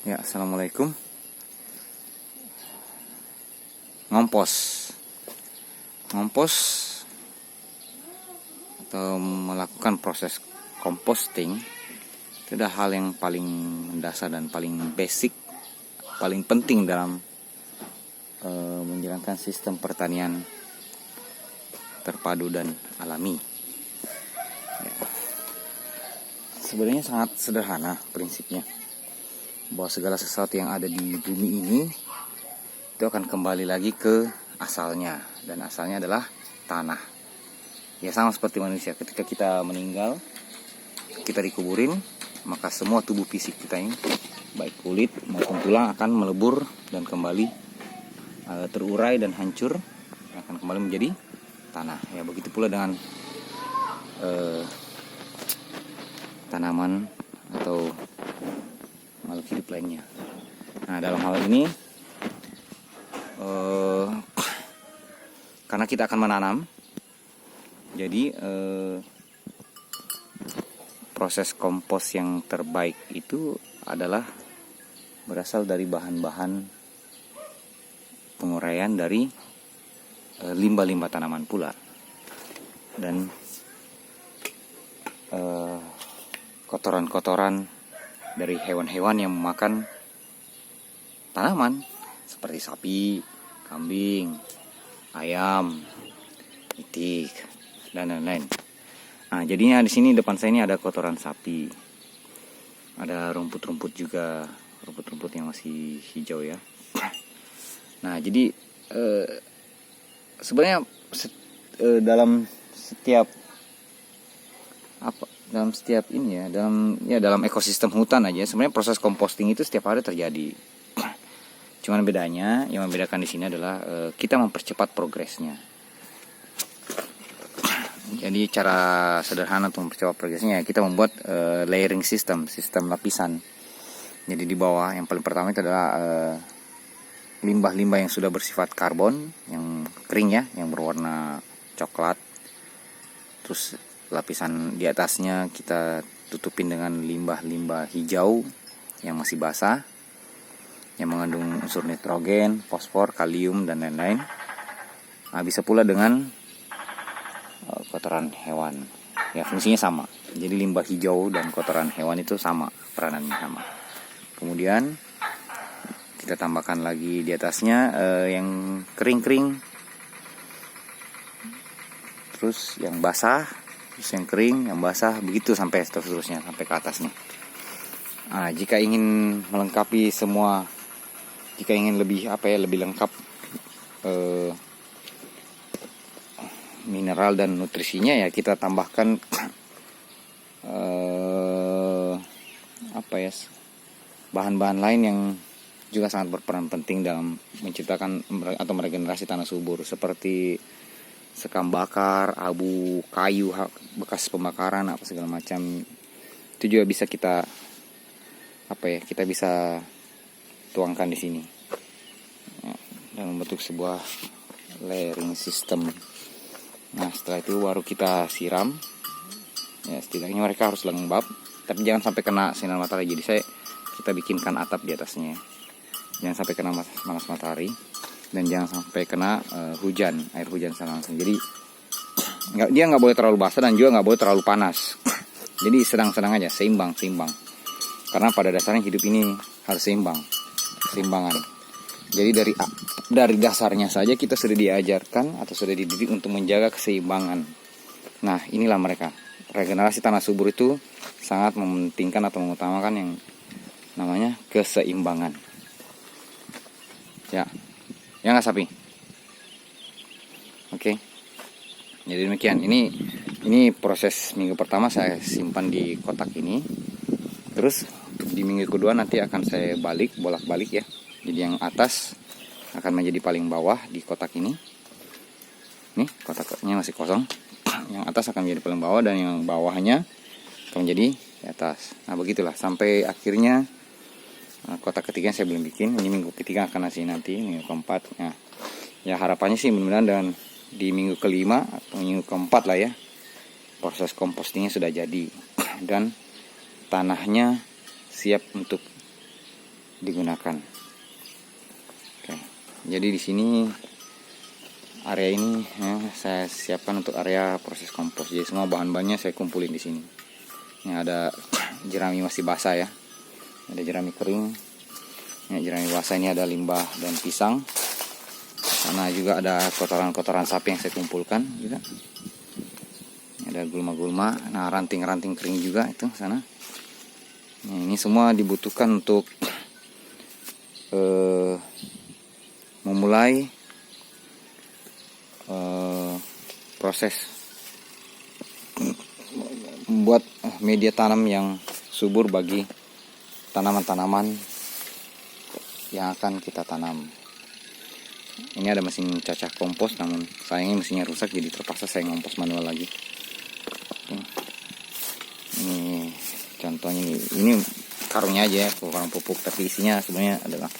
Ya, assalamualaikum. Ngompos atau melakukan proses composting itu adalah hal yang paling mendasar dan paling basic, paling penting dalam menjalankan sistem pertanian terpadu dan alami. Ya. Sebenarnya sangat sederhana prinsipnya, bahwa segala sesuatu yang ada di bumi ini itu akan kembali lagi ke asalnya, dan asalnya adalah tanah. Ya, sama seperti manusia, ketika kita meninggal, kita dikuburin, maka semua tubuh fisik kita ini, baik kulit maupun tulang, akan melebur dan kembali terurai dan hancur, akan kembali menjadi tanah. Ya, begitu pula dengan tanaman atau makhluk hidup lainnya. Nah, dalam hal ini karena kita akan menanam, jadi proses kompos yang terbaik itu adalah berasal dari bahan-bahan penguraian dari limbah-limbah tanaman pula, dan kotoran-kotoran dari hewan-hewan yang memakan tanaman seperti sapi, kambing, ayam, itik, dan lain-lain. Nah, jadinya di sini depan saya ini ada kotoran sapi, ada rumput-rumput juga, rumput-rumput yang masih hijau ya. Nah, jadi sebenarnya dalam setiap ini ya, dalam ekosistem hutan aja sebenarnya proses composting itu setiap hari terjadi. Cuman bedanya, yang membedakan di sini adalah kita mempercepat progresnya. Jadi cara sederhana untuk mempercepat progresnya, kita membuat layering sistem lapisan. Jadi di bawah yang paling pertama itu adalah limbah-limbah yang sudah bersifat karbon, yang kering ya, yang berwarna coklat. Terus lapisan di atasnya kita tutupin dengan limbah-limbah hijau yang masih basah, yang mengandung unsur nitrogen, fosfor, kalium, dan lain-lain. Nah, bisa pula dengan kotoran hewan. Ya, fungsinya sama. Jadi limbah hijau dan kotoran hewan itu sama, peranannya sama. Kemudian kita tambahkan lagi di atasnya yang kering-kering, terus yang basah, terus yang kering, yang basah, begitu sampai seterusnya sampai ke atasnya. Nah, jika ingin melengkapi semua, jika ingin lebih lengkap mineral dan nutrisinya, ya kita tambahkan bahan-bahan lain yang juga sangat berperan penting dalam menciptakan atau meregenerasi tanah subur, seperti sekam bakar, abu kayu bekas pembakaran, apa segala macam. Itu juga bisa kita bisa tuangkan di sini ya, dan membentuk sebuah layering system. Nah, setelah itu baru kita siram. Ya, setidaknya mereka harus lembab, tapi jangan sampai kena sinar matahari. Jadi kita bikinkan atap di atasnya. Jangan sampai kena panas matahari, dan jangan sampai kena air hujan secara langsung. Jadi dia nggak boleh terlalu basah dan juga nggak boleh terlalu panas. Jadi sedang-sedang aja, seimbang. Karena pada dasarnya hidup ini harus seimbangan. Jadi dari dasarnya saja kita sudah diajarkan atau sudah dididik untuk menjaga keseimbangan. Nah, inilah mereka. Regenerasi tanah subur itu sangat mementingkan atau mengutamakan yang namanya keseimbangan. Ya nggak sapi? Oke. Jadi demikian. Ini proses minggu pertama saya simpan di kotak ini. Terus di minggu kedua nanti akan saya bolak-balik ya. Jadi yang atas akan menjadi paling bawah di kotak ini. Nih, kotaknya masih kosong. Yang atas akan menjadi paling bawah, dan yang bawahnya akan menjadi di atas. Nah, begitulah sampai akhirnya kotak ketiga saya belum bikin. Ini minggu ketiga akan nanti minggu keempat. Nah, ya harapannya sih mudah-mudahan dan di minggu kelima atau minggu keempat lah ya, proses compostingnya sudah jadi dan tanahnya siap untuk digunakan. Oke, jadi di sini area ini saya siapkan untuk area proses kompos. Jadi semua bahan-bahannya saya kumpulin di sini. Ini ada jerami masih basah ya, ada jerami kering. Ini jerami basah, ini ada limbah dan pisang. Sana juga ada kotoran-kotoran sapi yang saya kumpulkan juga. Ini ada gulma-gulma, nah ranting-ranting kering juga itu sana. Nah, ini semua dibutuhkan untuk memulai proses membuat media tanam yang subur bagi tanaman-tanaman yang akan kita tanam. Ini ada mesin cacah kompos, namun sayangnya mesinnya rusak, jadi terpaksa saya ngompos manual lagi. Ini contohnya, ini karungnya aja ya, karung pupuk, tapi isinya sebenarnya adalah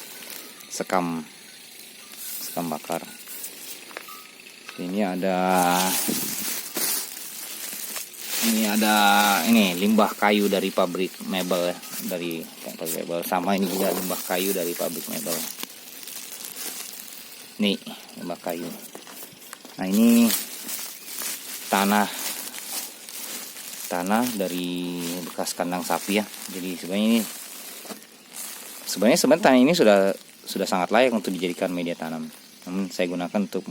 sekam bakar. Ini ada limbah kayu dari pabrik mebel ya, dari pabrik mebel. Sama ini juga limbah kayu dari pabrik mebel. Nih limbah kayu. Nah ini tanah dari bekas kandang sapi ya. Jadi sebenarnya tanah ini sudah sangat layak untuk dijadikan media tanam. Namun saya gunakan untuk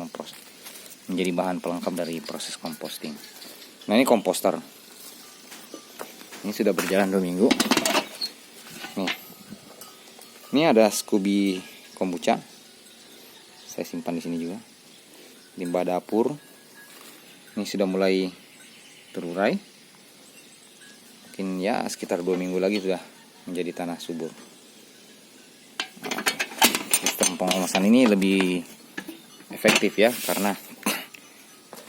menjadi bahan pelengkap dari proses composting. Nah ini komposter. Ini sudah berjalan 2 minggu. Nih. Ini ada Scooby kombucha. Saya simpan di sini juga. Limbah dapur. Ini sudah mulai terurai. Mungkin ya sekitar 2 minggu lagi sudah menjadi tanah subur. Sistem pengomosan ini lebih efektif ya, karena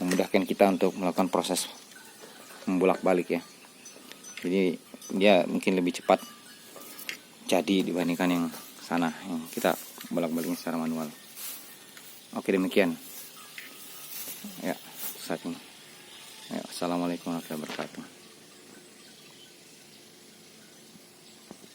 memudahkan kita untuk melakukan proses membolak-balik ya. Jadi dia mungkin lebih cepat jadi dibandingkan yang sana yang kita bolak-baliknya secara manual. Oke, demikian ya saat ini. Ya, assalamualaikum warahmatullahi wabarakatuh.